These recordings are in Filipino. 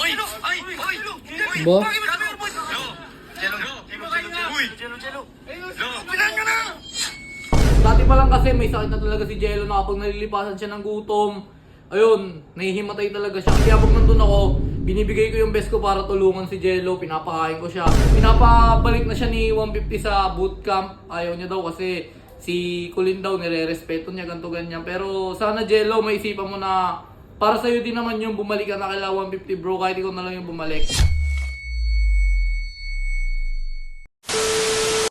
Oy! Ay! Oy! Ba? Dati pa lang kasi may sakit na talaga si Jello na kapag nalilipasan siya ng gutom, ayun, nahihimatay talaga siya. Kaya pag nandun ako, binibigay ko yung best ko para tulungan si Jello, pinapakain ko siya. Pinapabalik na siya ni 150 sa bootcamp. Ayaw niya daw kasi si Kulin daw nire-respeto niya, ganto ganyan. Pero sana Jello, maisipan mo na para sa'yo din naman yung bumalik ka na kay 150 bro, kahit ikaw na lang yung bumalik.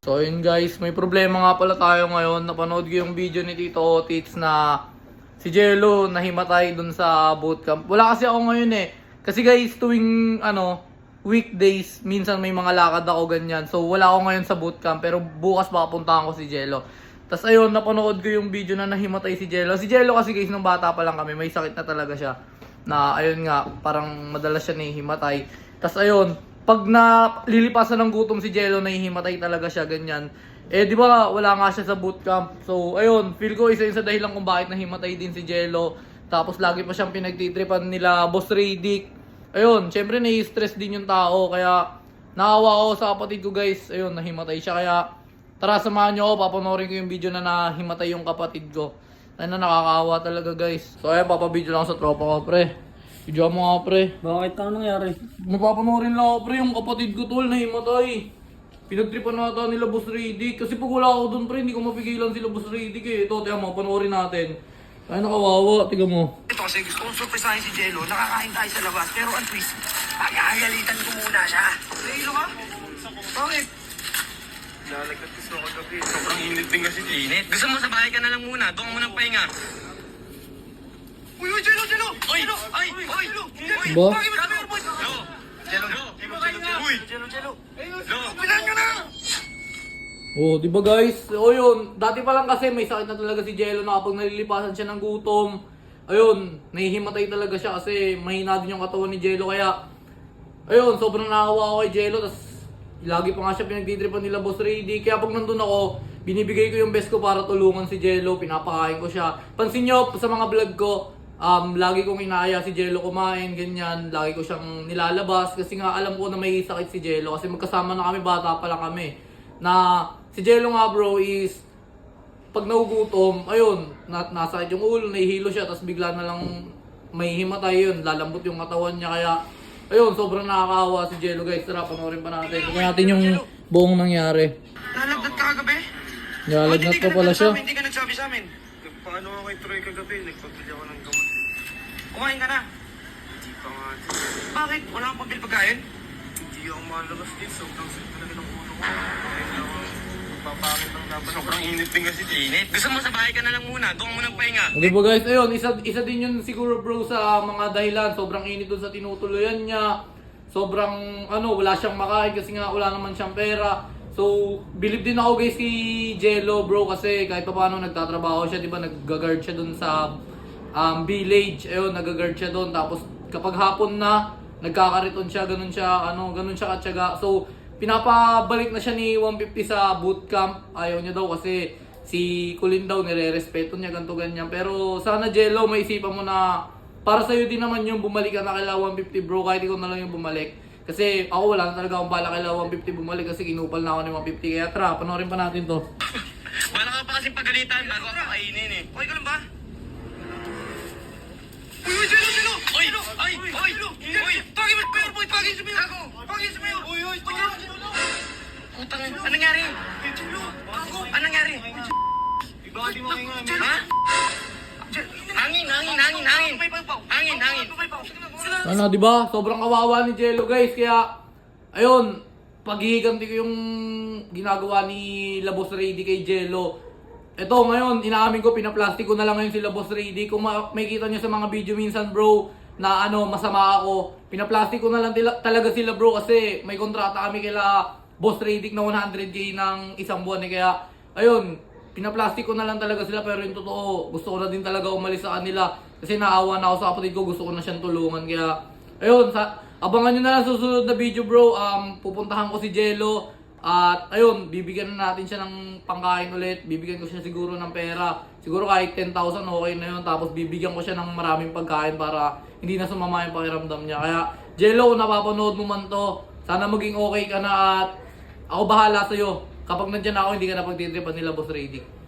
So yun guys, may problema nga pala tayo ngayon. Napanood ko yung video ni Tito Otits na si Jello nahimatay dun sa bootcamp. Wala kasi ako ngayon eh. Kasi guys, tuwing weekdays, minsan may mga lakad ako ganyan. So wala ako ngayon sa bootcamp, pero bukas papuntahan ko si Jello. Tapos ayun, napanood ko yung video na nahimatay si Jello. Si Jello kasi guys, nung bata pa lang kami, may sakit na talaga siya. Na ayun nga, parang madalas siya nahihimatay. Tapos ayun, pag lilipasan ng gutom si Jello, nahihimatay talaga siya, ganyan. Eh, di ba, wala nga siya sa bootcamp. So, ayun, feel ko isa yun sa dahilan kung bakit nahimatay din si Jello. Tapos, lagi pa siyang pinagtitripan nila, Boss Radic. Ayun, syempre, nai-stress din yung tao. Kaya, naawa ako sa kapatid ko, guys. Ayun, nahimatay siya. Kaya, tara, samahan nyo ako. Papanoorin ko yung video na nahimatay yung kapatid ko. Ayun na, nakakaawa talaga, guys. So, ayun, papabideo lang sa tropa ko, pre. Video mo nga, pre. Bakit? Ano nangyari? Napapanoorin lang ako, pre, yung kapatid ko, tol, nahimatay. Pinagtripan nata nila Boss Radic. Kasi pag wala ako dun, pre, hindi ko mapigilan sila Boss Radic eh. Ito, tiyan mo, panoorin natin. Ay, nakawawa, tiga mo. Ito kasi gusto kong surprisahin si Jello. Nakakain tayo sa labas. Pero ang twist, pagkagalitan ko muna siya. Jello ka? Bakit? Lalagkat ko sa kagabi. Sobrang init din kasi. Init? Gusto mo sa bahay ka na lang muna. Doon mo nang pahinga. Uy, Jello! Oy! Ay! Oy! Ba? Bakit mo sabi mo? Jello! Uy! Jello! Pilan nyo na! Oh, di ba guys? O yun, dati pa lang kasi may sakit na talaga si Jello na kapag nalilipasan siya ng gutom, ayun, nahihimatay talaga siya kasi mahina din yung katawan ni Jello. Kaya, ayun, sobrang nakawa ako kay Jello. Tapos, lagi pa nga siya pinagtitripan nila Boss Radic. Kaya pag nandun ako, binibigay ko yung best ko para tulungan si Jello, pinapakain ko siya. Pansin nyo, sa mga vlog ko, lagi kong inaaya si Jello kumain, ganyan. Lagi ko siyang nilalabas kasi nga alam ko na may sakit si Jello. Kasi magkasama na kami, bata pa lang kami. Na si Jello nga bro is, pag nagugutom, ayun, nasakit yung ulo, nahihilo siya, tapos bigla na lang may himatay yun, lalambot yung katawan niya. Kaya, ayun, sobrang nakakaawa si Jello guys. Tara, panoorin pa natin. Tingnan natin yung buong nangyari. Nalagdat ka kagabi? Nalagnat pa pala siya. Hindi ka nagsabi sa amin. Paano ako kay Troy kagabi? Nagpabili ako ng gamot. Kumain ka na. Hindi pa nga. Bakit? Wala kang pambili pagkain? Hindi ako malabas din. Sobrang sakit talaga ng ulo ko. Kaya na ako magpapakit ng dapat. Sobrang init din kasi. Init? Gusto mo sa bahay ka na lang muna. Doon mo nang pahinga. Di ba guys, ayun, isa din yun siguro bro sa mga dahilan. Sobrang init dun sa tinutuluyan niya. Sobrang, wala siyang makain kasi nga wala naman siyang pera. So, believe din ako guys kay Jello bro kasi kahit pa paano nagtatrabaho siya, di ba, nag-guard siya dun sa village. Ayun, nag-guard siya dun. Tapos kapag hapon na, nagkakariton siya, ganun siya katyaga. So, pinapabalik na siya ni 150 sa bootcamp. Ayaw niya daw kasi si Kulin daw nire-respeto niya, ganto ganyan. Pero sana Jello, maisipan mo na para sa'yo din naman yung bumalik ka na kay 150 bro, kahit ikaw na lang yung bumalik. Kasi ako wala na talaga akong bala kay 150 bumalik kasi kinupal na ako ni 150. Kaya tara, panoorin pa natin to. Wala ka pa kasing pagalitan bago ako kainin eh. Okay ka lang ba? Uy, Jello! Oy! Ay! Oy! Pagi mo! Pagi sa mayor! Pagi sa mayor! Uy! Putang ina! Anong nangyari? Anong nangyari? Ha? Hangin! Di ba? Sobrang kawawa ni Jello guys. Kaya, ayun, paghihiganti ko yung ginagawa ni Boss Radic kay Jello. Ito ngayon, inaamin ko, pinaplastic ko na lang ngayon sila Boss Radic. Kung makikita nyo sa mga video minsan bro, na masama ako, pinaplastic ko na lang talaga sila bro kasi may kontrata kami kila Boss Radic na 100k ng isang buwan. Kaya, ayun, pinaplastic ko na lang talaga sila. Pero yung totoo, gusto ko na din talaga umalis sa kanila. Kasi naawa na ako sa kapatid ko, gusto ko na siyang tulungan. Kaya, ayun, abangan nyo na lang susunod na video bro. Pupuntahan ko si Jello. At ayun, bibigyan na natin siya ng pangkain ulit. Bibigyan ko siya siguro ng pera. Siguro kahit 10,000 okay na yun. Tapos bibigyan ko siya ng maraming pagkain para hindi na sumama yung pakiramdam niya. Kaya Jello, napapanood mo man to, sana maging okay ka na at ako bahala sa'yo. Kapag nandiyan ako, hindi ka na pagtitripan nila Boss Radic.